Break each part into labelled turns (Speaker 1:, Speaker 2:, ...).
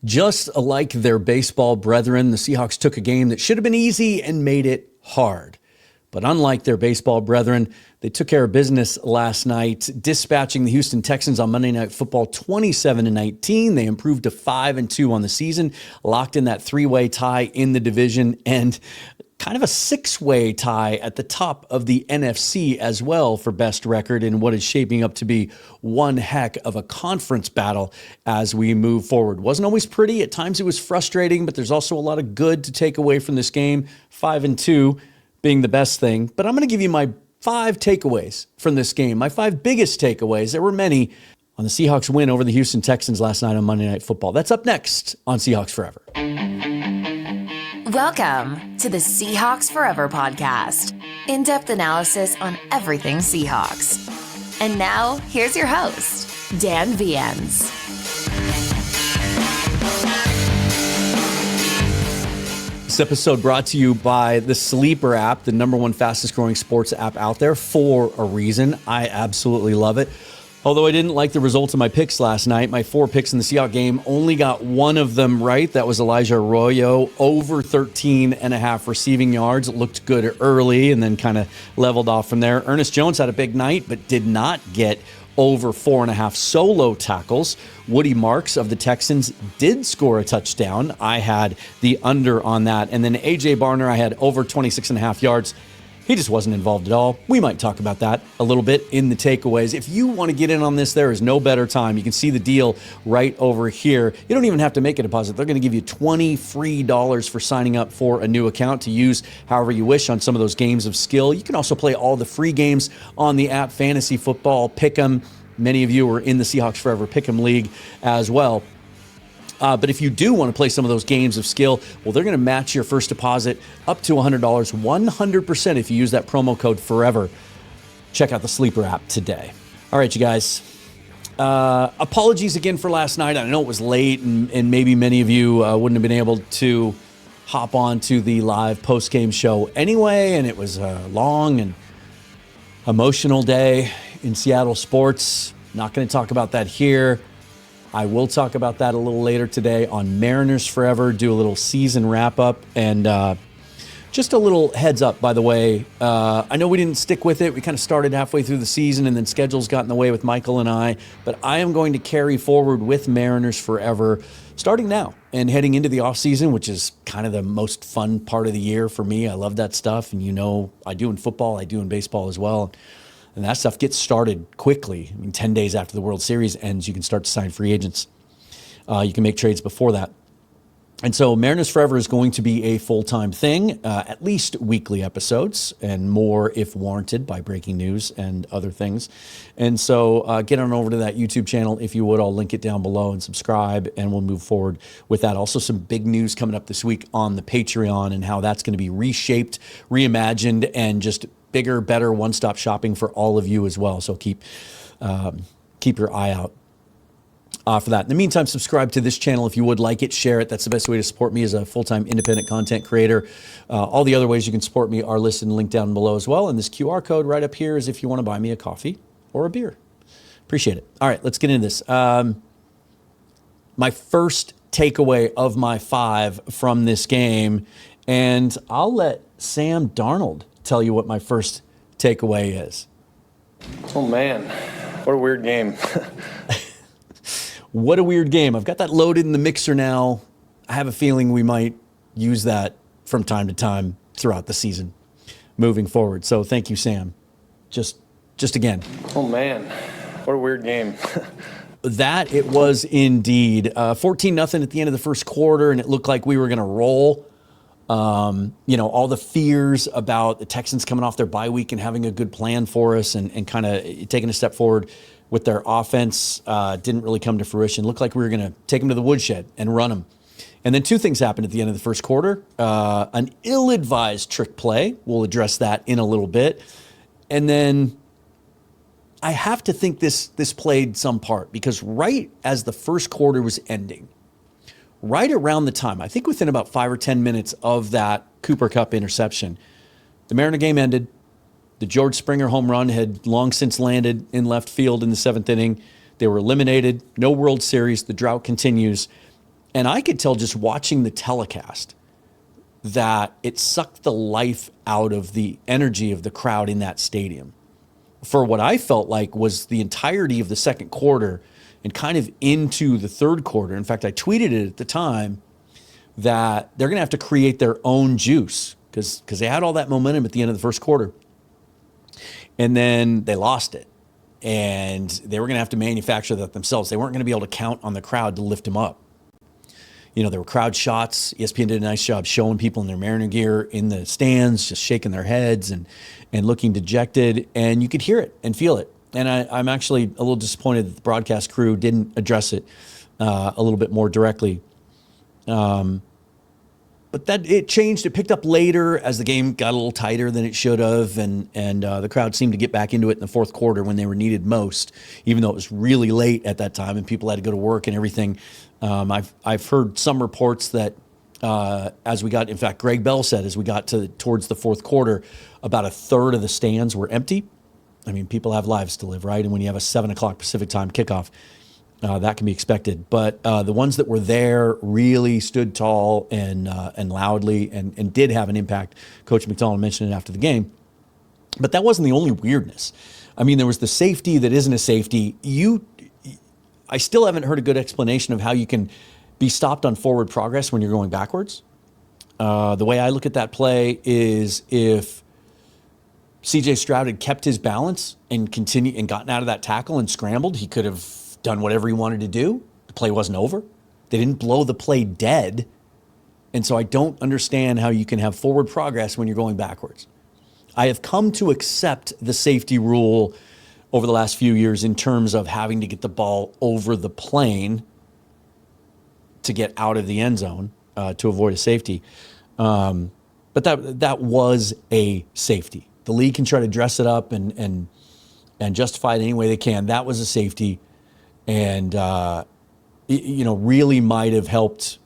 Speaker 1: Just like their baseball brethren, the Seahawks took a game that should have been easy and made it hard. But unlike their baseball brethren, they took care of business last night, dispatching the Houston Texans on Monday Night Football 27-19. They improved to 5-2 on the season, locked in that three-way tie in the division, and kind of a six-way tie at the top of the NFC as well for best record in what is shaping up to be one heck of a conference battle as we move forward. Wasn't always pretty. At times it was frustrating, but there's also a lot of good to take away from this game. 5-2 being the best thing. But I'm going to give you my 5 takeaways from this game, my 5 biggest takeaways. There were many on the Seahawks win over the Houston Texans last night on Monday Night Football. That's up next on Seahawks Forever.
Speaker 2: Welcome to the Seahawks Forever podcast. In-depth analysis on everything Seahawks. And now, here's your host, Dan Viens.
Speaker 1: This episode brought to you by the Sleeper app, the #1 fastest growing sports app out there for a reason. I absolutely love it. Although I didn't like the results of my picks last night, my 4 picks in the Seahawks game, only got one of them right. That was Elijah Arroyo, over 13.5 receiving yards. It looked good early and then kind of leveled off from there. Ernest Jones had a big night, but did not get over 4.5 solo tackles. Woody Marks of the Texans did score a touchdown. I had the under on that. And then A.J. Barner, I had over 26.5 yards. He just wasn't involved at all. We might talk about that a little bit in the takeaways. If you want to get in on this, there is no better time. You can see the deal right over here. You don't even have to make a deposit. They're going to give you $20 free for signing up for a new account to use however you wish on some of those games of skill. You can also play all the free games on the app, Fantasy Football, Pick'em. Many of you are in the Seahawks Forever Pick'em League as well. But if you do want to play some of those games of skill, well, they're going to match your first deposit up to $100, 100% if you use that promo code FOREVER. Check out the Sleeper app today. All right, you guys. Apologies again for last night. I know it was late, and maybe many of you wouldn't have been able to hop on to the live post-game show anyway, and it was a long and emotional day in Seattle sports. Not going to talk about that here. I will talk about that a little later today on Mariners Forever, do a little season wrap-up, and just a little heads up, by the way. I know we didn't stick with it. We kind of started halfway through the season, and then schedules got in the way with Michael and I, but I am going to carry forward with Mariners Forever starting now and heading into the offseason, which is kind of the most fun part of the year for me. I love that stuff, and you know I do in football, I do in baseball as well. And that stuff gets started quickly. I mean, 10 days after the World Series ends, you can start to sign free agents. You can make trades before that. And so Mariners Forever is going to be a full-time thing, at least weekly episodes, and more if warranted by breaking news and other things. And so get on over to that YouTube channel if you would. I'll link it down below and subscribe, and we'll move forward with that. Also, some big news coming up this week on the Patreon and how that's going to be reshaped, reimagined, and just bigger, better one-stop shopping for all of you as well. So keep your eye out for that. In the meantime, subscribe to this channel if you would like it. Share it. That's the best way to support me as a full-time independent content creator. All the other ways you can support me are listed and linked down below as well. And this QR code right up here is if you want to buy me a coffee or a beer. Appreciate it. All right, let's get into this. My first takeaway of my 5 from this game, and I'll let Sam Darnold tell you what my first takeaway is.
Speaker 3: Oh, man. What a weird game.
Speaker 1: What a weird game. I've got that loaded in the mixer now. I have a feeling we might use that from time to time throughout the season moving forward. So thank you, Sam. Just again.
Speaker 3: Oh, man. What a weird game.
Speaker 1: That it was indeed. 14-0 at the end of the first quarter, and it looked like we were going to roll. All the fears about the Texans coming off their bye week and having a good plan for us and kind of taking a step forward with their offense didn't really come to fruition. Looked like we were going to take them to the woodshed and run them. And then 2 things happened at the end of the first quarter. An ill-advised trick play. We'll address that in a little bit. And then I have to think this played some part, because right as the first quarter was ending, right around the time, I think within about 5 or 10 minutes of that Cooper Kupp interception, the Mariner game ended. The George Springer home run had long since landed in left field in the 7th inning. They were eliminated. No World Series. The drought continues. And I could tell just watching the telecast that it sucked the life out of the energy of the crowd in that stadium for what I felt like was the entirety of the second quarter and kind of into the third quarter. In fact, I tweeted it at the time that they're going to have to create their own juice because they had all that momentum at the end of the first quarter. And then they lost it. And they were going to have to manufacture that themselves. They weren't going to be able to count on the crowd to lift them up. You know, there were crowd shots. ESPN did a nice job showing people in their Mariner gear in the stands, just shaking their heads and looking dejected. And you could hear it and feel it. And I'm actually a little disappointed that the broadcast crew didn't address it a little bit more directly. But that it changed. It picked up later as the game got a little tighter than it should have, and the crowd seemed to get back into it in the fourth quarter when they were needed most, even though it was really late at that time and people had to go to work and everything. I've heard some reports that as we got, in fact, Greg Bell said as we got towards the fourth quarter, about a third of the stands were empty. I mean, people have lives to live, right? And when you have a 7 o'clock Pacific time kickoff, that can be expected. But the ones that were there really stood tall and loudly and did have an impact. Coach McDonald mentioned it after the game. But that wasn't the only weirdness. I mean, there was the safety that isn't a safety. I still haven't heard a good explanation of how you can be stopped on forward progress when you're going backwards. The way I look at that play is if C.J. Stroud had kept his balance and continued and gotten out of that tackle and scrambled, he could have done whatever he wanted to do. The play wasn't over. They didn't blow the play dead. And so I don't understand how you can have forward progress when you're going backwards. I have come to accept the safety rule over the last few years in terms of having to get the ball over the plane to get out of the end zone to avoid a safety. But that was a safety. The league can try to dress it up and justify it any way they can. That was a safety. And, really might have helped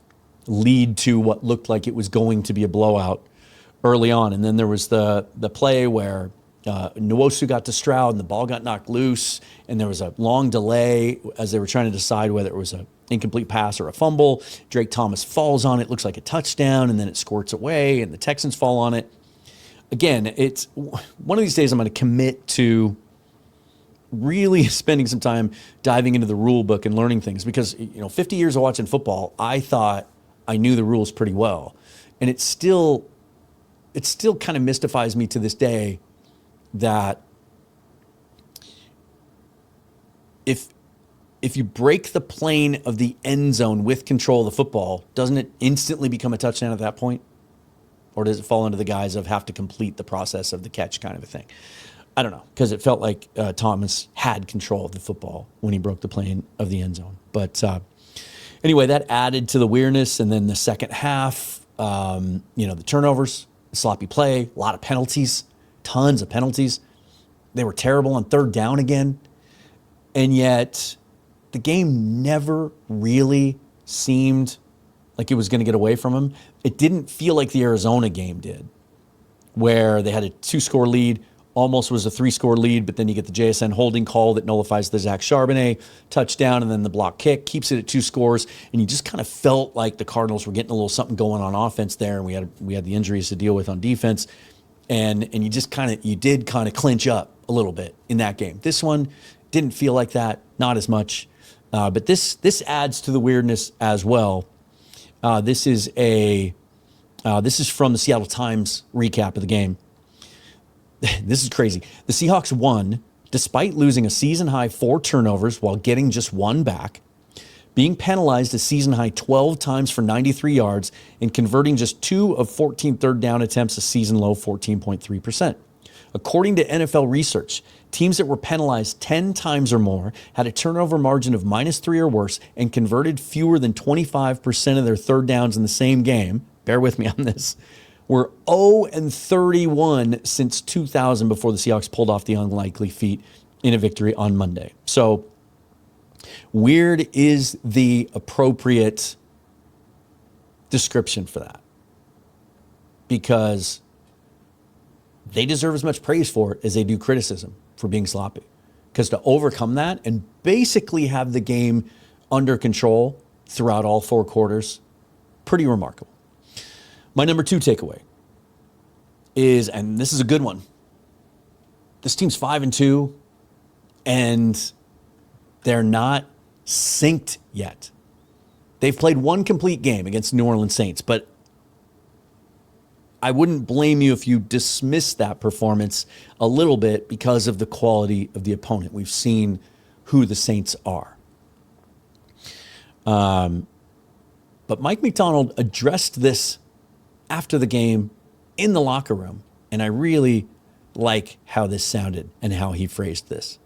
Speaker 1: lead to what looked like it was going to be a blowout early on. And then there was the play where Nwosu got to Stroud and the ball got knocked loose, and there was a long delay as they were trying to decide whether it was an incomplete pass or a fumble. Drake Thomas falls on it, looks like a touchdown, and then it squirts away, and the Texans fall on it. Again, it's one of these days I'm going to commit to really spending some time diving into the rule book and learning things because, 50 years of watching football, I thought I knew the rules pretty well. And it still kind of mystifies me to this day that if you break the plane of the end zone with control of the football, doesn't it instantly become a touchdown at that point? Or does it fall into the guise of have to complete the process of the catch kind of a thing? I don't know, because it felt like Thomas had control of the football when he broke the plane of the end zone. But anyway, that added to the weirdness. And then the second half, the turnovers, the sloppy play, a lot of penalties, tons of penalties. They were terrible on third down again. And yet the game never really seemed like it was going to get away from them. It didn't feel like the Arizona game did, where they had a 2-score lead, almost was a 3-score lead, but then you get the JSN holding call that nullifies the Zach Charbonnet touchdown, and then the block kick keeps it at 2 scores. And you just kind of felt like the Cardinals were getting a little something going on offense there, and we had the injuries to deal with on defense, and you did kind of clinch up a little bit in that game. This one didn't feel like that, not as much, but this adds to the weirdness as well. This is from the Seattle Times recap of the game. This is crazy. The Seahawks won despite losing a season-high 4 turnovers while getting just 1 back, being penalized a season-high 12 times for 93 yards, and converting just 2 of 14 third down attempts, a season-low 14.3%. According to NFL research, teams that were penalized 10 times or more had a turnover margin of -3 or worse and converted fewer than 25% of their third downs in the same game. Bear with me on this. We're 0-31 since 2000 before the Seahawks pulled off the unlikely feat in a victory on Monday. So weird is the appropriate description for that, because they deserve as much praise for it as they do criticism for being sloppy. Because to overcome that and basically have the game under control throughout all 4 quarters. Pretty remarkable. My number 2 takeaway is, and this is a good one, this team's 5-2, and they're not synced yet. They've played 1 complete game against New Orleans Saints, but I wouldn't blame you if you dismiss that performance a little bit because of the quality of the opponent. We've seen who the Saints are. But Mike Macdonald addressed this after the game in the locker room, and I really like how this sounded and how he phrased this.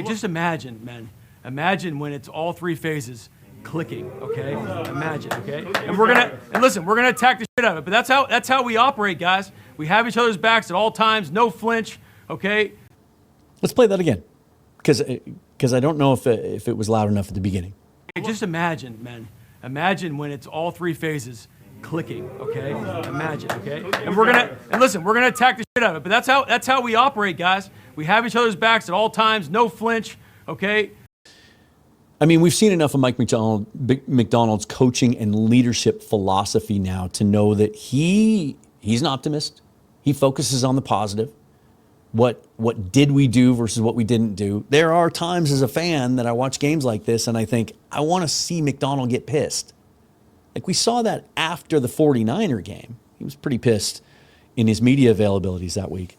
Speaker 4: Just imagine, man. Imagine when it's all 3 phases clicking, okay? Imagine, okay? And we're gonna attack the shit out of it. But that's how we operate, guys. We have each other's backs at all times, no flinch, okay?
Speaker 1: Let's play that again, because I don't know if it was loud enough at the beginning.
Speaker 4: Just imagine, man. Imagine when it's all 3 phases clicking, okay? Imagine, okay? And we're gonna attack the shit out of it. But that's how we operate, guys. We have each other's backs at all times, no flinch, okay?
Speaker 1: I mean, we've seen enough of Mike McDonald's coaching and leadership philosophy now to know that he's an optimist. He focuses on the positive. What did we do versus what we didn't do? There are times as a fan that I watch games like this and I think, I want to see McDonald get pissed. Like we saw that after the 49er game. He was pretty pissed in his media availabilities that week.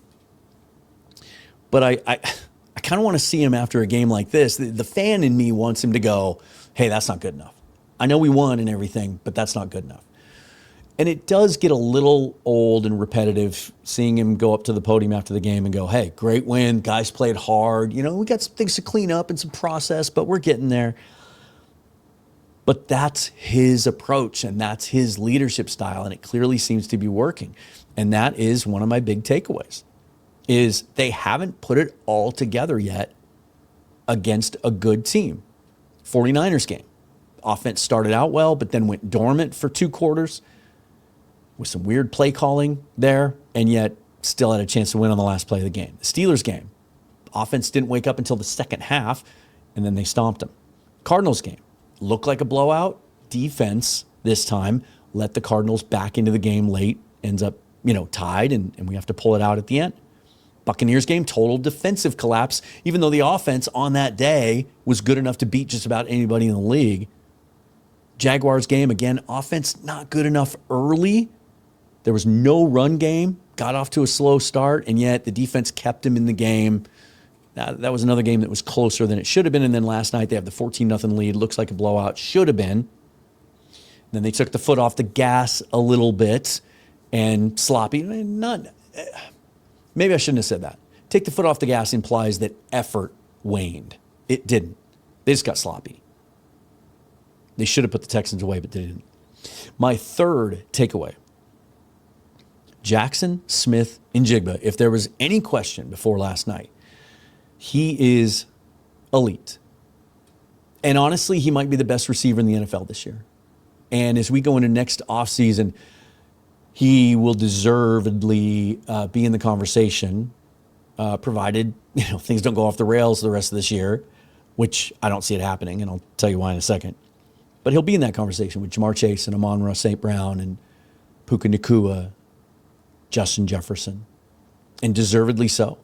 Speaker 1: But I kind of want to see him after a game like this. The fan in me wants him to go, hey, that's not good enough. I know we won and everything, but that's not good enough. And it does get a little old and repetitive seeing him go up to the podium after the game and go, hey, great win. Guys played hard. You know, we got some things to clean up and some process, but we're getting there. But that's his approach and that's his leadership style, and it clearly seems to be working. And that is one of my big takeaways, is they haven't put it all together yet against a good team. 49ers game. Offense started out well, but then went dormant for 2 quarters with some weird play calling there, and yet still had a chance to win on the last play of the game. The Steelers game. Offense didn't wake up until the second half, and then they stomped them. Cardinals game. Looked like a blowout. Defense this time let the Cardinals back into the game late. Ends up, tied, and we have to pull it out at the end. Buccaneers game, total defensive collapse, even though the offense on that day was good enough to beat just about anybody in the league. Jaguars game, again, offense not good enough early. There was no run game, got off to a slow start, and yet the defense kept him in the game. That was another game that was closer than it should have been. And then last night they have the 14-0 lead. Looks like a blowout. Should have been. Then they took the foot off the gas a little bit and sloppy. Maybe I shouldn't have said that. Take the foot off the gas implies that effort waned. It didn't. They just got sloppy. They should have put the Texans away, but they didn't. My third takeaway, Jaxon Smith-Njigba. If there was any question before last night, he is elite. And honestly, he might be the best receiver in the NFL this year. And as we go into next offseason, he will deservedly be in the conversation, provided things don't go off the rails the rest of this year, which I don't see it happening, and I'll tell you why in a second. But he'll be in that conversation with Jamar Chase and Amon-Ra St. Brown and Puka Nacua, Justin Jefferson, and deservedly so.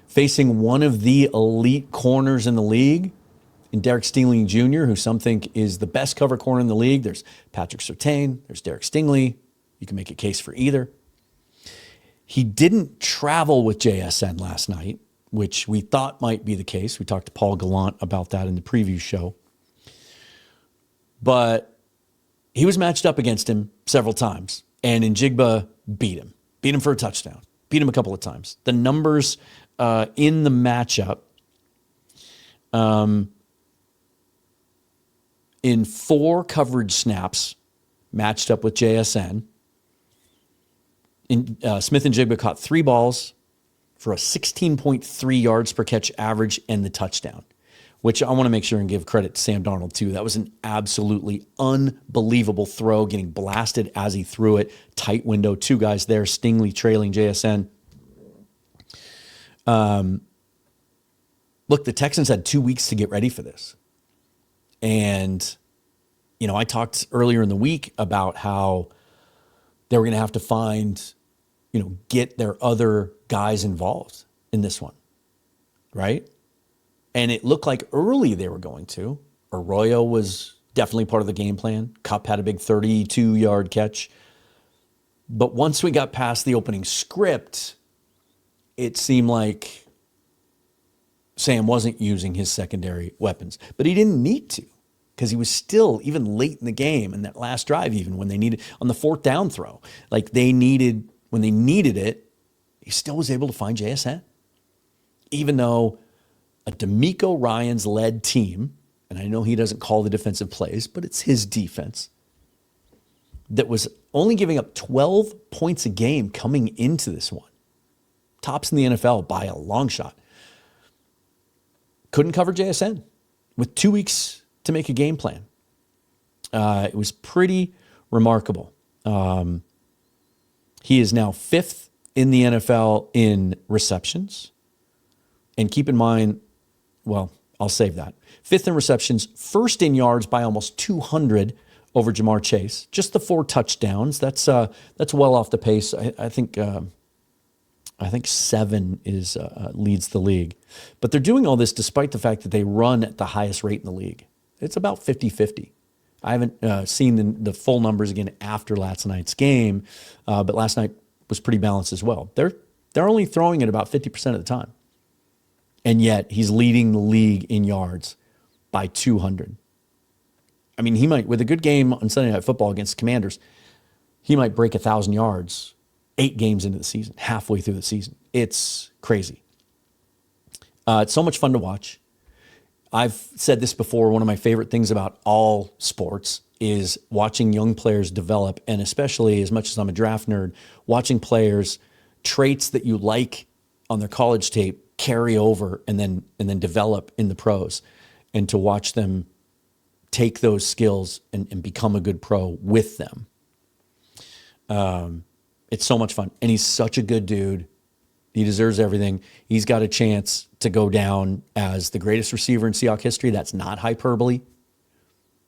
Speaker 1: Facing one of the elite corners in the league, in Derek Stingley Jr., who some think is the best cover corner in the league. There's Patrick Surtain, there's Derek Stingley. You can make a case for either. He didn't travel with JSN last night, which we thought might be the case. We talked to Paul Gallant about that in the preview show. But he was matched up against him several times, and Njigba beat him. Beat him for a touchdown. Beat him a couple of times. The numbers in the matchup, in 4 coverage snaps matched up with JSN, Smith-Njigba caught 3 balls for a 16.3 yards per catch average and the touchdown, which I want to make sure and give credit to Sam Darnold too. That was an absolutely unbelievable throw, getting blasted as he threw it. Tight window, 2 guys there, Stingley trailing JSN. Look, the Texans had 2 weeks to get ready for this. And I talked earlier in the week about how they were going to have to find, get their other guys involved in this one, right? And it looked like early they were going to. Arroyo was definitely part of the game plan. Kupp had a big 32-yard catch. But once we got past the opening script, it seemed like Sam wasn't using his secondary weapons. But he didn't need to, because he was still, even late in the game, in that last drive even, when they needed, on the fourth down throw, like when they needed it, he still was able to find JSN. Even though a D'Amico Ryans-led team, and I know he doesn't call the defensive plays, but it's his defense, that was only giving up 12 points a game coming into this one. Tops in the NFL by a long shot. Couldn't cover JSN with 2 weeks to make a game plan. It was pretty remarkable. He is now 5th in the NFL in receptions. And keep in mind, well, I'll save that. 5th in receptions, 1st in yards by almost 200 over Jamar Chase. Just the 4 touchdowns. That's well off the pace. I think 7 is leads the league. But they're doing all this despite the fact that they run at the highest rate in the league. It's about 50-50. I haven't seen the full numbers again after last night's game, but last night was pretty balanced as well. They're only throwing it about 50% of the time. And yet he's leading the league in yards by 200. I mean, he might, with a good game on Sunday Night Football against the Commanders, he might break 1,000 yards 8 games into the season, halfway through the season. It's crazy. It's so much fun to watch. I've said this before, one of my favorite things about all sports is watching young players develop, and especially, as much as I'm a draft nerd, watching players, traits that you like on their college tape carry over and then develop in the pros, and to watch them take those skills and become a good pro with them. It's so much fun. And he's such a good dude. He deserves everything. He's got a chance to go down as the greatest receiver in Seahawks history. That's not hyperbole.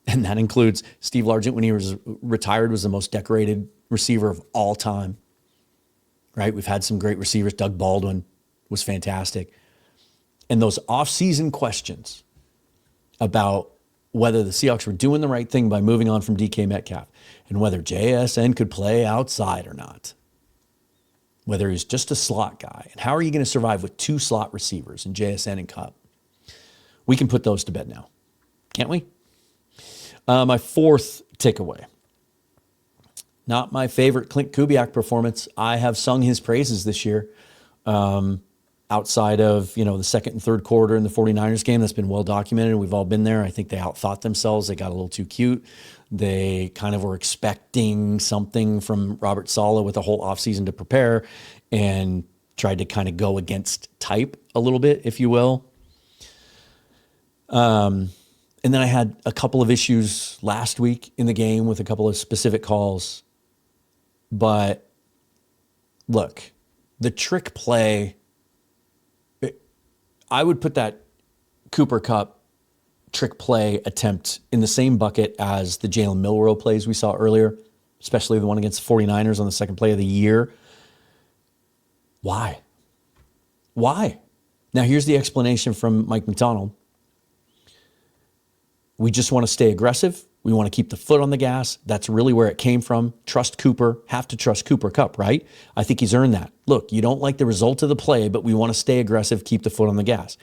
Speaker 1: And that includes Steve Largent, when he was retired, was the most decorated receiver of all time. Right? We've had some great receivers. Doug Baldwin was fantastic. And those off-season questions about whether the Seahawks were doing the right thing by moving on from DK Metcalf, and whether JSN could play outside or not, whether he's just a slot guy, and how are you going to survive with 2 slot receivers in JSN and Kupp? We can put those to bed now, can't we? My 4th takeaway. Not my favorite Clint Kubiak performance. I have sung his praises this year. Outside of, the second and third quarter in the 49ers game, that's been well documented. We've all been there. I think they outthought themselves. They got a little too cute. They kind of were expecting something from Robert Saleh with a whole offseason to prepare, and tried to kind of go against type a little bit, if you will. And then I had a couple of issues last week in the game with a couple of specific calls. But look, the trick play, I would put that Cooper Kupp trick play attempt in the same bucket as the Jalen Milroe plays we saw earlier, especially the one against the 49ers on the second play of the year. Why? Now, here's the explanation from Mike McDonald. We just want to stay aggressive. We want to keep the foot on the gas. That's really where it came from. Trust Cooper. Have to trust Cooper Kupp, right? I think he's earned that. Look, you don't like the result of the play, but we want to stay aggressive, keep the foot on the gas.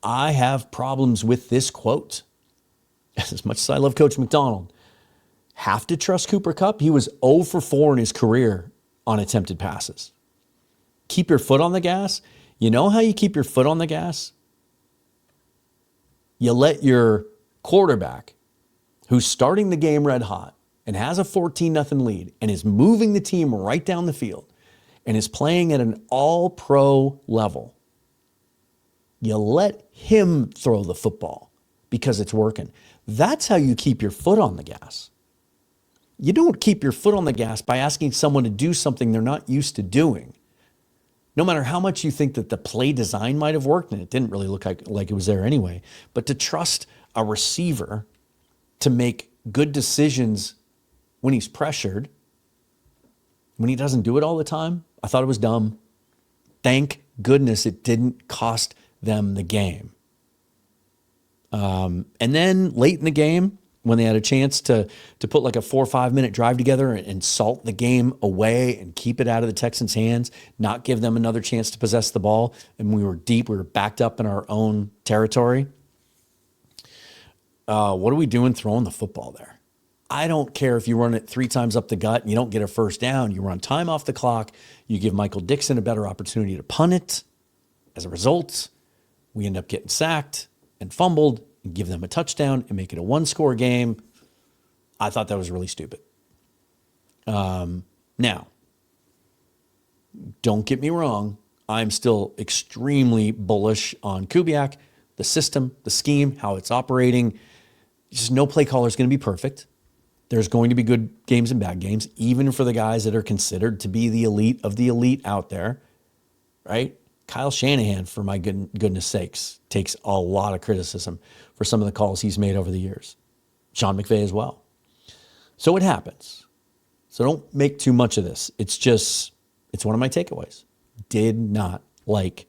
Speaker 1: I have problems with this quote. As much as I love Coach McDonald, have to trust Cooper Kupp. He was 0 for 4 in his career on attempted passes. Keep your foot on the gas. You know how you keep your foot on the gas? You let your quarterback, who's starting the game red hot and has a 14-0 lead and is moving the team right down the field and is playing at an all-pro level, you let him throw the football because it's working. That's how you keep your foot on the gas. You don't keep your foot on the gas by asking someone to do something they're not used to doing. No matter how much you think that the play design might have worked, and it didn't really look like it was there anyway, but to trust a receiver to make good decisions when he's pressured. When he doesn't do it all the time, I thought it was dumb. Thank goodness it didn't cost them the game. And then late in the game, when they had a chance to put like a 4 or 5 minute drive together and salt the game away and keep it out of the Texans' hands, not give them another chance to possess the ball, and we were deep, we were backed up in our own territory. What are we doing throwing the football there? I don't care if you run it 3 times up the gut and you don't get a first down. You run time off the clock. You give Michael Dixon a better opportunity to punt it. As a result, we end up getting sacked and fumbled and give them a touchdown and make it a 1-score game. I thought that was really stupid. Now, don't get me wrong. I'm still extremely bullish on Kubiak, the system, the scheme, how it's operating. Just no play caller is going to be perfect. There's going to be good games and bad games, even for the guys that are considered to be the elite of the elite out there, right? Kyle Shanahan, for my goodness sakes, takes a lot of criticism for some of the calls he's made over the years. Sean McVay as well. So it happens. So don't make too much of this. It's one of my takeaways. Did not like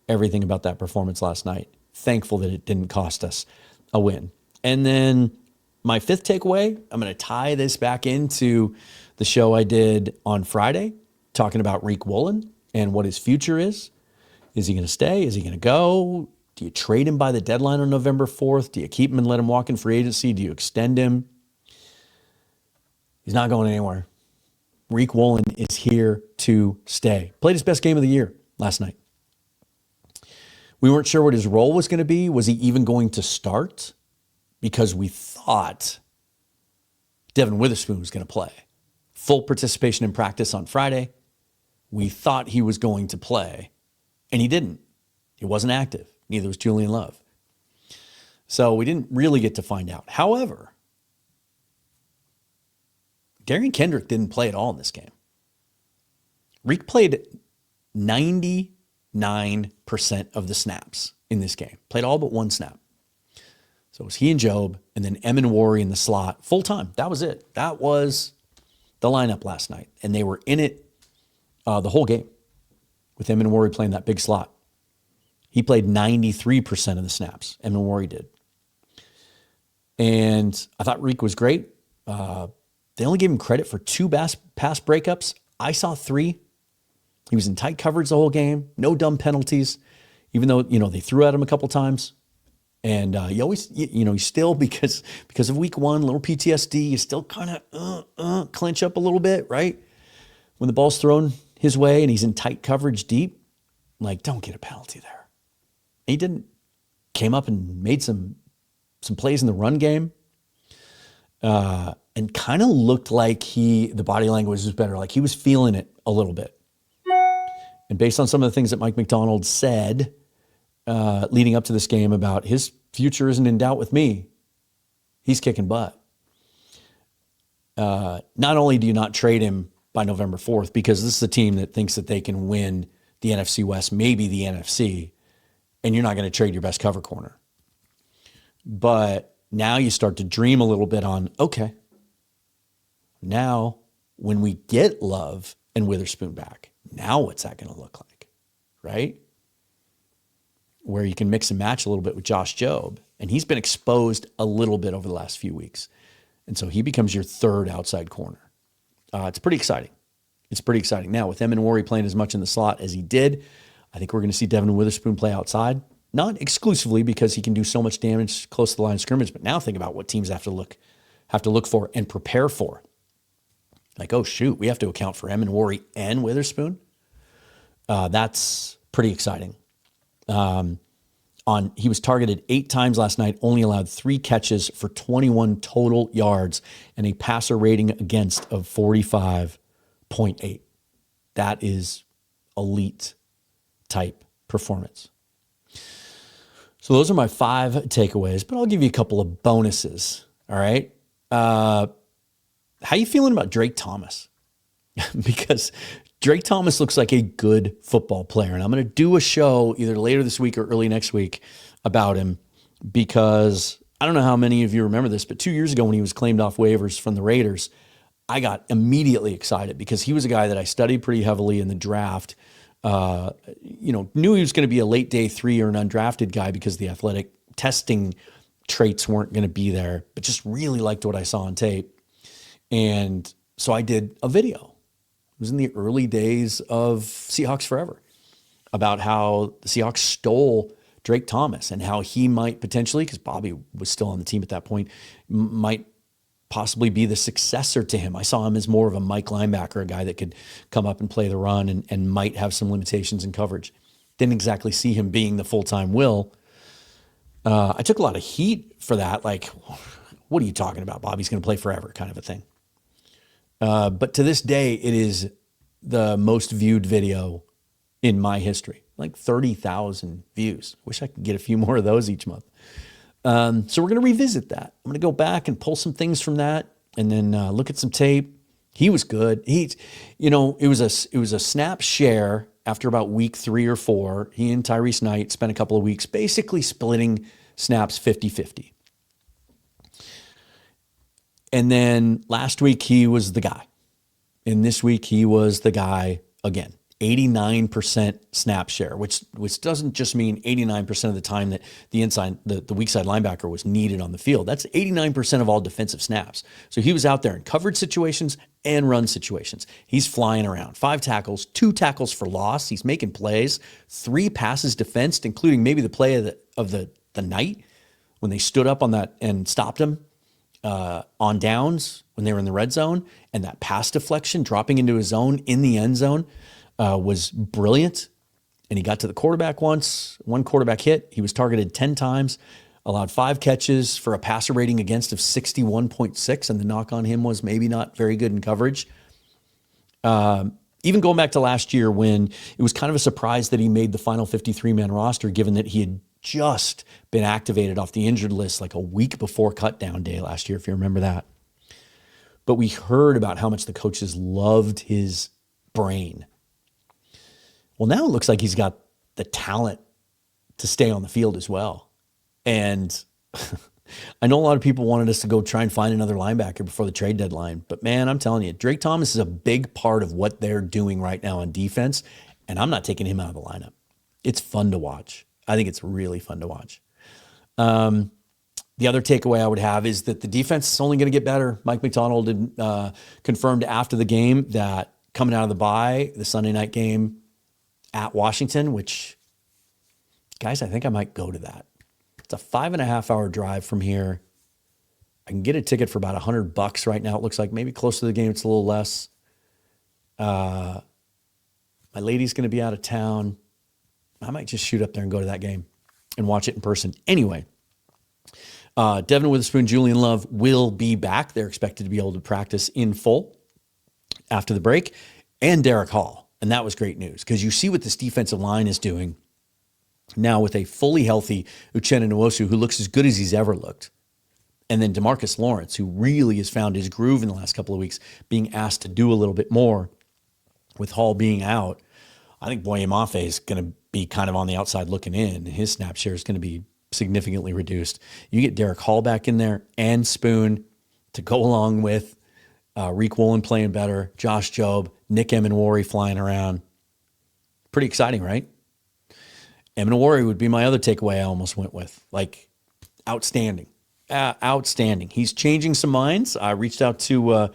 Speaker 1: everything about that performance last night. Thankful that it didn't cost us a win. And then my 5th takeaway, I'm going to tie this back into the show I did on Friday, talking about Riq Woolen and what his future is. Is he going to stay? Is he going to go? Do you trade him by the deadline on November 4th? Do you keep him and let him walk in free agency? Do you extend him? He's not going anywhere. Riq Woolen is here to stay. Played his best game of the year last night. We weren't sure what his role was going to be. Was he even going to start? Because we thought Devin Witherspoon was going to play. Full participation in practice on Friday. We thought he was going to play, and he didn't. He wasn't active. Neither was Julian Love. So we didn't really get to find out. However, Darian Kendrick didn't play at all in this game. Riq played 99% of the snaps in this game. Played all but 1 snap. So it was he and Job, and then Emenwari in the slot full time. That was it. That was the lineup last night. And they were in it the whole game with Emenwari playing that big slot. He played 93% of the snaps. Emenwari did. And I thought Riq was great. They only gave him credit for 2 pass breakups. I saw 3. He was in tight coverage the whole game. No dumb penalties, even though, they threw at him a couple times. And you always, you still, because of week 1, little PTSD, you still kind of clench up a little bit, right? When the ball's thrown his way and he's in tight coverage deep, like, don't get a penalty there. He didn't. Came up and made some plays in the run game. And kind of looked like the body language was better. Like he was feeling it a little bit. And based on some of the things that Mike McDonald said leading up to this game about his future isn't in doubt with me, he's kicking butt. Not only do you not trade him by November 4th, because this is a team that thinks that they can win the NFC West, maybe the NFC, and you're not going to trade your best cover corner. But now you start to dream a little bit on, okay, now when we get Love and Witherspoon back, now what's that going to look like, right? Where you can mix and match a little bit with Josh Jobe. And he's been exposed a little bit over the last few weeks. And so he becomes your 3rd outside corner. It's pretty exciting. It's pretty exciting. Now, with Emenwari playing as much in the slot as he did, I think we're going to see Devin Witherspoon play outside. Not exclusively because he can do so much damage close to the line of scrimmage, but now think about what teams have to look for and prepare for. Like, oh, shoot, we have to account for Emenwari and Witherspoon. That's pretty exciting. He was targeted 8 times last night, only allowed 3 catches for 21 total yards and a passer rating against of 45.8. That is elite type performance. So those are my 5 takeaways, but I'll give you a couple of bonuses. All right. How you feeling about Drake Thomas? Because Drake Thomas looks like a good football player. And I'm going to do a show either later this week or early next week about him because I don't know how many of you remember this, but 2 years ago when he was claimed off waivers from the Raiders, I got immediately excited because he was a guy that I studied pretty heavily in the draft. Knew he was going to be a late day 3 or an undrafted guy because the athletic testing traits weren't going to be there, but just really liked what I saw on tape. And so I did a video. It was in the early days of Seahawks Forever about how the Seahawks stole Drake Thomas and how he might potentially, because Bobby was still on the team at that point, might possibly be the successor to him. I saw him as more of a Mike linebacker, a guy that could come up and play the run and might have some limitations in coverage. Didn't exactly see him being the full-time Will. I took a lot of heat for that. Like, what are you talking about? Bobby's going to play forever kind of a thing. But to this day, it is the most viewed video in my history, like 30,000 views. Wish I could get a few more of those each month. So we're going to revisit that. I'm going to go back and pull some things from that and then look at some tape. He was good. It was a snap share after about week 3 or 4. He and Tyrese Knight spent a couple of weeks basically splitting snaps 50-50. And then last week he was the guy. And this week he was the guy again. 89% snap share, which doesn't just mean 89% of the time that the weak side linebacker was needed on the field. That's 89% of all defensive snaps. So he was out there in coverage situations and run situations. He's flying around. 5 tackles, 2 tackles for loss. He's making plays, 3 passes defensed, including maybe the play of the night when they stood up on that and stopped him on downs when they were in the red zone, and that pass deflection dropping into his zone in the end zone. Was brilliant, and he got to the quarterback once. 1 quarterback hit. He was targeted 10 times, allowed 5 catches for a passer rating against of 61.6, and the knock on him was maybe not very good in coverage. Even going back to last year when it was kind of a surprise that he made the final 53-man roster, given that he had just been activated off the injured list like a week before cutdown day last year, if you remember that. But we heard about how much the coaches loved his brain. Well, now it looks like he's got the talent to stay on the field as well. And I know a lot of people wanted us to go try and find another linebacker before the trade deadline. But, man, I'm telling you, Drake Thomas is a big part of what they're doing right now on defense, and I'm not taking him out of the lineup. It's fun to watch. I think it's really fun to watch. The other takeaway I would have is that the defense is only going to get better. Mike McDonald confirmed after the game that coming out of the bye, the Sunday night game, at Washington, which, guys, I think I might go to that. It's a 5.5-hour drive from here. I can get a ticket for about $100 right now. It looks like maybe close to the game, it's a little less. My lady's going to be out of town. I might just shoot up there and go to that game and watch it in person. Anyway, Devin Witherspoon, Julian Love will be back. They're expected to be able to practice in full after the break, and Derek Hall. And that was great news because you see what this defensive line is doing now with a fully healthy Uchenna Nwosu, who looks as good as he's ever looked. And then DeMarcus Lawrence, who really has found his groove in the last couple of weeks, being asked to do a little bit more with Hall being out. I think Boye Mafe is going to be kind of on the outside looking in. His snap share is going to be significantly reduced. You get Derek Hall back in there and Spoon to go along with Riq Woolen playing better, Josh Jobe, Nick Emenwari flying around. Pretty exciting, right? Emenwari would be my other takeaway I almost went with. Like, outstanding. Outstanding. He's changing some minds. I reached out to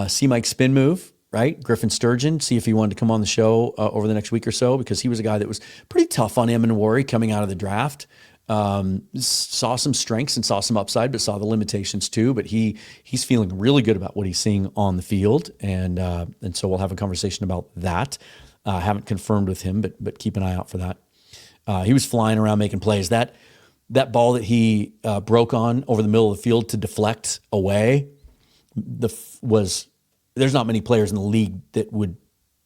Speaker 1: see Mike Spin Move, right? Griffin Sturgeon, see if he wanted to come on the show over the next week or so, because he was a guy that was pretty tough on Emenwari coming out of the draft. Saw some strengths and saw some upside, but saw the limitations too. But he's feeling really good about what he's seeing on the field, and so we'll have a conversation about that. Haven't confirmed with him, but keep an eye out for that. He was flying around making plays. That ball that he broke on over the middle of the field to deflect away there's not many players in the league that would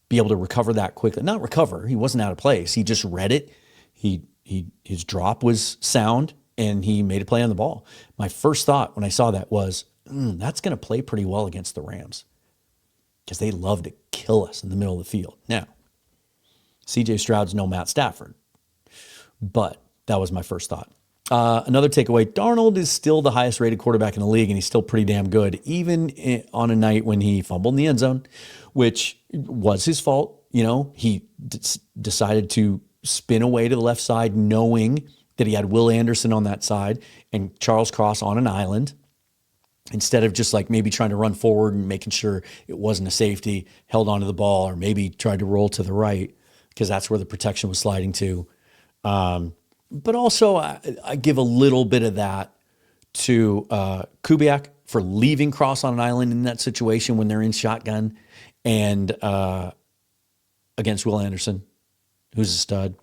Speaker 1: be able to recover that quickly. Not recover. He wasn't out of place. He just read it. His drop was sound, and he made a play on the ball. My first thought when I saw that was, that's going to play pretty well against the Rams because they love to kill us in the middle of the field. Now, C.J. Stroud's no Matt Stafford, but that was my first thought. Another takeaway, Darnold is still the highest rated quarterback in the league, and he's still pretty damn good, even on a night when he fumbled in the end zone, which was his fault. He decided to spin away to the left side, knowing that he had Will Anderson on that side and Charles Cross on an island. Instead of just like maybe trying to run forward and making sure it wasn't a safety, held onto the ball, or maybe tried to roll to the right because that's where the protection was sliding to. But also, I give a little bit of that to Kubiak for leaving Cross on an island in that situation when they're in shotgun and against Will Anderson, who's a stud.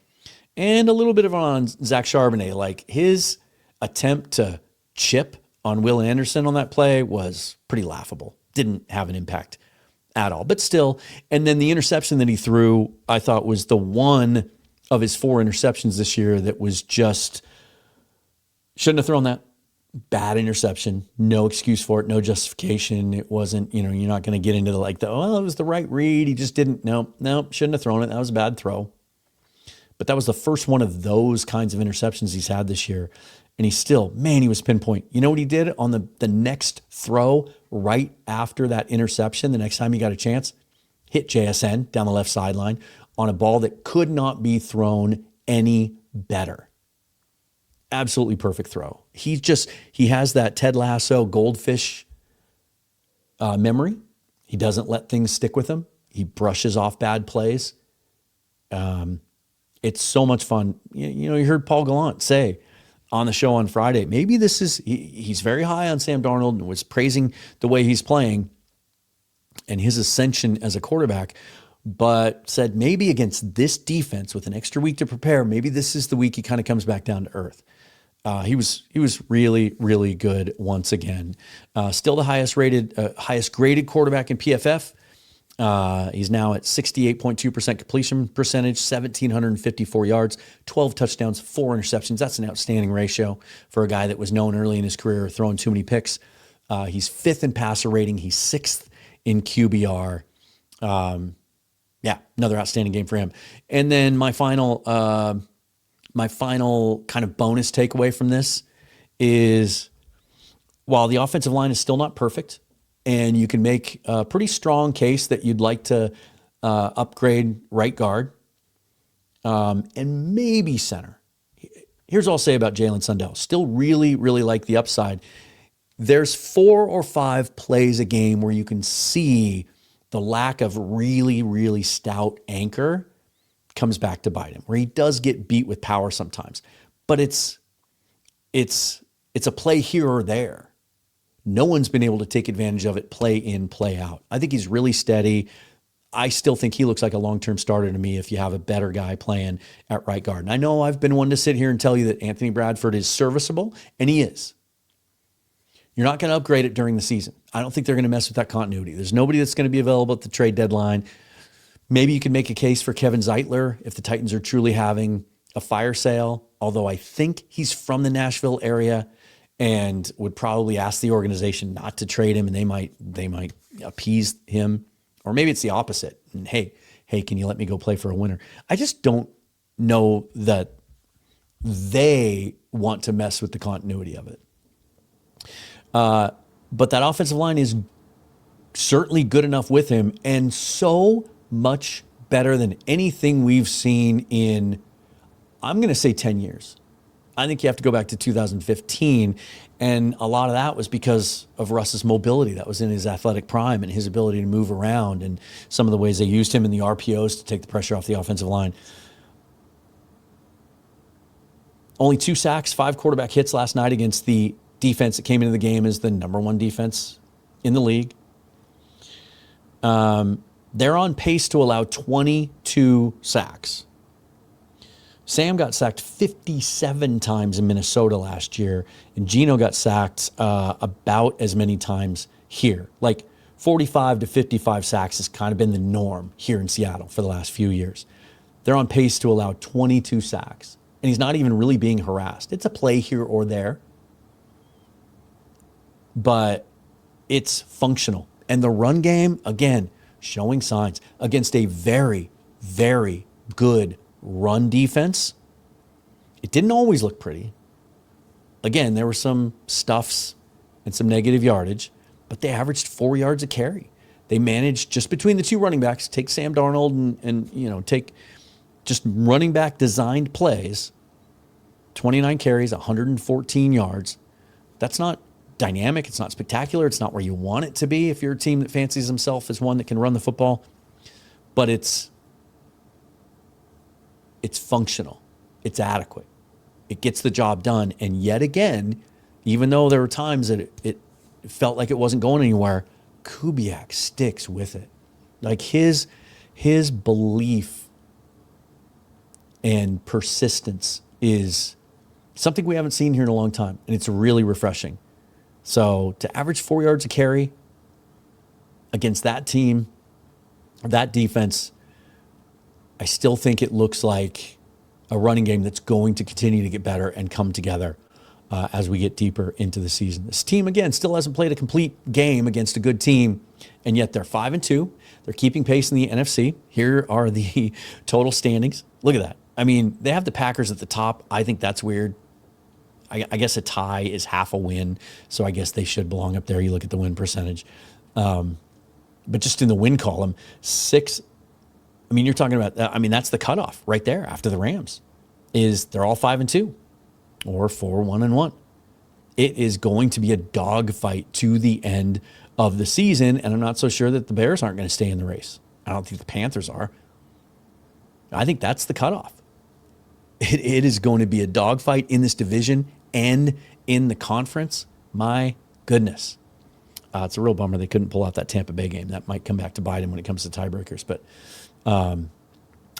Speaker 1: And a little bit of on Zach Charbonnet. Like his attempt to chip on Will Anderson on that play was pretty laughable. Didn't have an impact at all, but still. And then the interception that he threw, I thought was the one of his 4 interceptions this year that was just, shouldn't have thrown that. Bad interception. No excuse for it. No justification. It wasn't, you're not going to get into it was the right read. He just didn't. No, shouldn't have thrown it. That was a bad throw. But that was the first one of those kinds of interceptions he's had this year. And he was pinpoint. You know what he did on the next throw right after that interception, the next time he got a chance? Hit JSN down the left sideline on a ball that could not be thrown any better. Absolutely perfect throw. He has that Ted Lasso goldfish memory. He doesn't let things stick with him. He brushes off bad plays. It's so much fun. You heard Paul Gallant say on the show on Friday, maybe he's very high on Sam Darnold and was praising the way he's playing and his ascension as a quarterback, but said maybe against this defense with an extra week to prepare, maybe this is the week he kind of comes back down to earth. He was really, really good once again. Still the highest graded quarterback in PFF. He's now at 68.2% completion percentage, 1,754 yards, 12 touchdowns, 4 interceptions. That's an outstanding ratio for a guy that was known early in his career throwing too many picks. He's 5th in passer rating. He's 6th in QBR. Another outstanding game for him. And then my final kind of bonus takeaway from this is while the offensive line is still not perfect, and you can make a pretty strong case that you'd like to upgrade right guard and maybe center. Here's what I'll say about Jalen Sundell. Still really, really like the upside. There's 4 or 5 plays a game where you can see the lack of really, really stout anchor comes back to bite him, where he does get beat with power sometimes. But it's a play here or there. No one's been able to take advantage of it play in, play out. I think he's really steady. I still think he looks like a long-term starter to me if you have a better guy playing at right guard. And I know I've been one to sit here and tell you that Anthony Bradford is serviceable, and he is. You're not going to upgrade it during the season. I don't think they're going to mess with that continuity. There's nobody that's going to be available at the trade deadline. Maybe you can make a case for Kevin Zeitler if the Titans are truly having a fire sale, although I think he's from the Nashville area and would probably ask the organization not to trade him, and they might appease him. Or maybe it's the opposite. And hey, can you let me go play for a winner? I just don't know that they want to mess with the continuity of it. But that offensive line is certainly good enough with him and so much better than anything we've seen in, I'm going to say 10 years. I think you have to go back to 2015, and a lot of that was because of Russ's mobility. That was in his athletic prime and his ability to move around and some of the ways they used him in the RPOs to take the pressure off the offensive line. Only 2 sacks, 5 quarterback hits last night against the defense that came into the game as the number 1 defense in the league. They're on pace to allow 22 sacks. Sam got sacked 57 times in Minnesota last year, and Geno got sacked about as many times here. Like 45 to 55 sacks has kind of been the norm here in Seattle for the last few years. They're on pace to allow 22 sacks, and he's not even really being harassed. It's a play here or there, but it's functional. And the run game, again, showing signs against a very, very good run defense. It didn't always look pretty, Again, there were some stuffs and some negative yardage, but they averaged 4 yards a carry. They managed just between the two running backs, take Sam Darnold and take just running back designed plays, 29 carries, 114 yards. That's not dynamic. It's not spectacular. It's not where you want it to be if you're a team that fancies himself as one that can run the football. But it's functional. It's adequate. It gets the job done. And yet again, even though there were times that it felt like it wasn't going anywhere, Kubiak sticks with it. Like his belief and persistence is something we haven't seen here in a long time, and it's really refreshing. So to average 4 yards a carry against that team, that defense, I still think it looks like a running game that's going to continue to get better and come together as we get deeper into the season. This team, again, still hasn't played a complete game against a good team, and yet they're 5-2. They're keeping pace in the NFC. Here are the total standings. Look at that. I mean, they have the Packers at the top. I think that's weird. I guess a tie is half a win, so I guess they should belong up there. You look at the win percentage. But just in the win column, 6, I mean, you're talking about, that's the cutoff right there after the Rams, is they're all 5-2 or 4-1-1. It is going to be a dogfight to the end of the season, and I'm not so sure that the Bears aren't going to stay in the race. I don't think the Panthers are. I think that's the cutoff. It is going to be a dogfight in this division and in the conference. My goodness. It's a real bummer they couldn't pull out that Tampa Bay game. That might come back to bite them when it comes to tiebreakers. But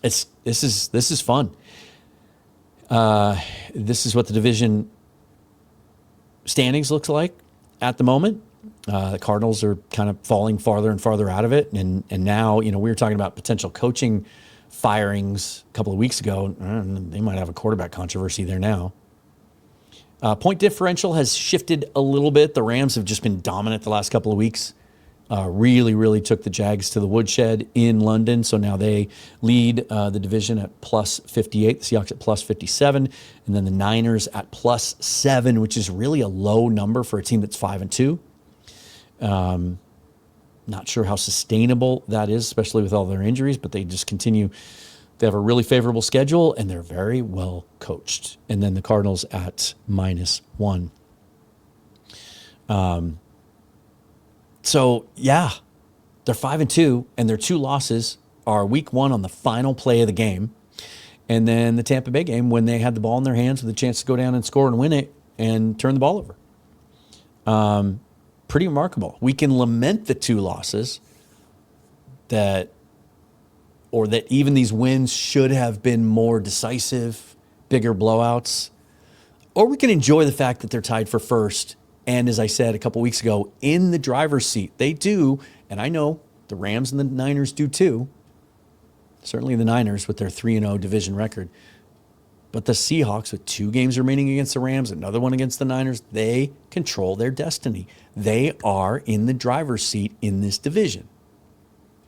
Speaker 1: this is fun. This is what the division standings looks like at the moment. The Cardinals are kind of falling farther and farther out of it. And now, we were talking about potential coaching firings a couple of weeks ago. They might have a quarterback controversy there now. Point differential has shifted a little bit. The Rams have just been dominant the last couple of weeks. Really took the Jags to the woodshed in London. So now they lead the division at plus 58, the Seahawks at plus 57, and then the Niners at plus 7, which is really a low number for a team that's 5-2. Not sure how sustainable that is, especially with all their injuries, but they just continue. They have a really favorable schedule, and they're very well coached. And then the Cardinals at -1. So, yeah, they're 5-2, and their 2 losses are week 1 on the final play of the game, and then the Tampa Bay game when they had the ball in their hands with a chance to go down and score and win it and turn the ball over. Pretty remarkable. We can lament the 2 losses that even these wins should have been more decisive, bigger blowouts, or we can enjoy the fact that they're tied for first. And as I said a couple weeks ago, in the driver's seat, they do, and I know the Rams and the Niners do too. Certainly the Niners with their 3-0 division record. But the Seahawks with 2 games remaining against the Rams, another one against the Niners, they control their destiny. They are in the driver's seat in this division.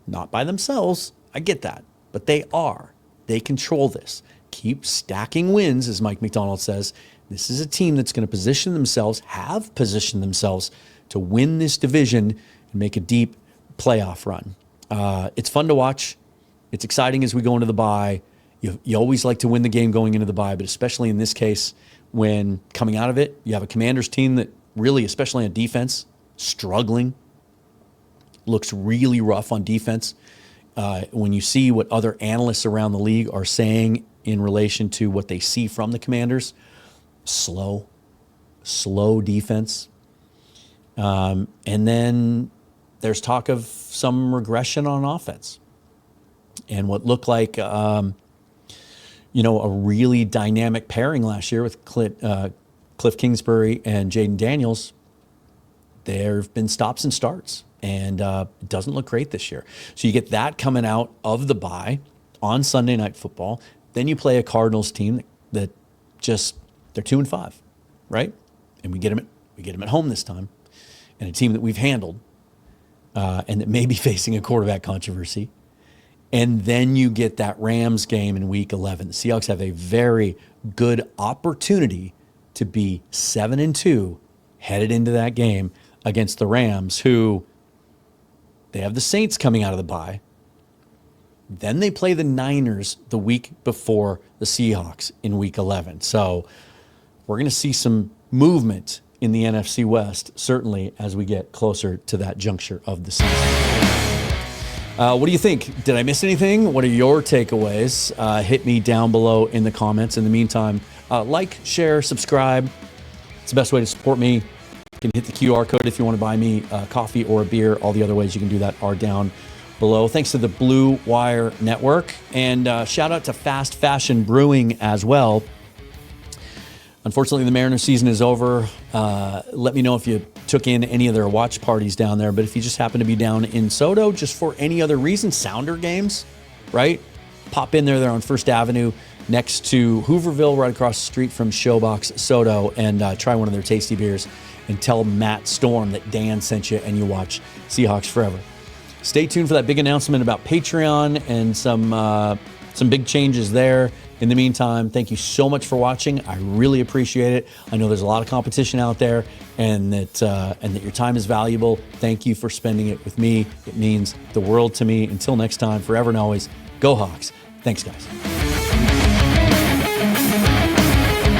Speaker 1: Not by themselves, I get that, but they are. They control this. Keep stacking wins, as Mike McDonald says. This is a team that's going to have positioned themselves to win this division and make a deep playoff run. It's fun to watch. It's exciting as we go into the bye. You always like to win the game going into the bye, but especially in this case, when coming out of it, you have a Commanders team that really, especially on defense, struggling, looks really rough on defense. When you see what other analysts around the league are saying in relation to what they see from the Commanders, slow defense. And then there's talk of some regression on offense. And what looked like, a really dynamic pairing last year with Cliff Kingsbury and Jaden Daniels, there have been stops and starts. And it doesn't look great this year. So you get that coming out of the bye on Sunday Night Football. Then you play a Cardinals team that just, they're 2-5, right? And we get them at home this time. And a team that we've handled and that may be facing a quarterback controversy. And then you get that Rams game in week 11. The Seahawks have a very good opportunity to be 7-2 headed into that game against the Rams, who they have the Saints coming out of the bye. Then they play the Niners the week before the Seahawks in week 11. So we're going to see some movement in the NFC West, certainly as we get closer to that juncture of the season. What do you think? Did I miss anything? What are your takeaways? Hit me down below in the comments. In the meantime, like, share, subscribe. It's the best way to support me. You can hit the QR code if you want to buy me coffee or a beer. All the other ways you can do that are down below. Thanks to the Blue Wire Network. And shout out to Fast Fashion Brewing as well. Unfortunately, the Mariners season is over. Let me know if you took in any of their watch parties down there. But if you just happen to be down in Soto, just for any other reason, Sounder games, right? Pop in there. They're on First Avenue next to Hooverville, right across the street from Showbox Soto, and try one of their tasty beers and tell Matt Storm that Dan sent you and you watch Seahawks Forever. Stay tuned for that big announcement about Patreon and some big changes there. In the meantime, thank you so much for watching. I really appreciate it. I know there's a lot of competition out there, and that your time is valuable. Thank you for spending it with me. It means the world to me. Until next time, forever and always, go Hawks. Thanks, guys.